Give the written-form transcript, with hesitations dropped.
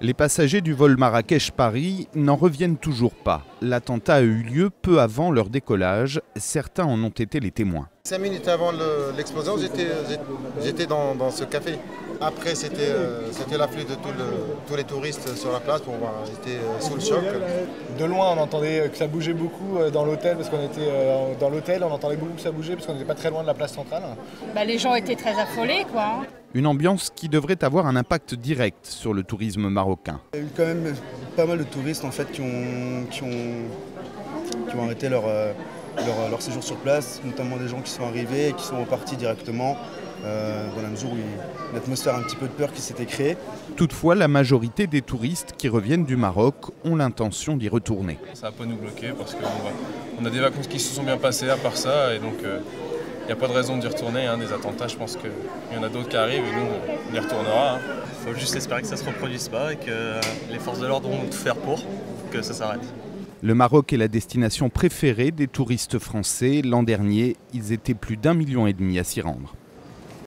Les passagers du vol Marrakech-Paris n'en reviennent toujours pas. L'attentat a eu lieu peu avant leur décollage. Certains en ont été les témoins. 5 minutes avant l'explosion, j'étais dans ce café. Après, c'était l'afflux de tous les touristes sur la place. Pour moi, j'étais sous le choc. De loin, on entendait que ça bougeait beaucoup dans l'hôtel, parce qu'on était dans l'hôtel, on entendait beaucoup que ça bougeait, parce qu'on n'était pas très loin de la place centrale. Les gens étaient très affolés, quoi. Une ambiance qui devrait avoir un impact direct sur le tourisme marocain. Il y a eu quand même pas mal de touristes en fait, qui ont arrêté leur séjour sur place, notamment des gens qui sont arrivés et qui sont repartis directement, dans la mesure où il y a une atmosphère un petit peu de peur qui s'était créée. Toutefois, la majorité des touristes qui reviennent du Maroc ont l'intention d'y retourner. Ça va pas nous bloquer parce qu'on a des vacances qui se sont bien passées à part ça, et donc il n'y a pas de raison d'y retourner. Des attentats, je pense qu'il y en a d'autres qui arrivent et nous on y retournera. Il faut juste espérer que ça ne se reproduise pas et que les forces de l'ordre vont tout faire pour que ça s'arrête. Le Maroc est la destination préférée des touristes français. L'an dernier, ils étaient plus d'1,5 million à s'y rendre.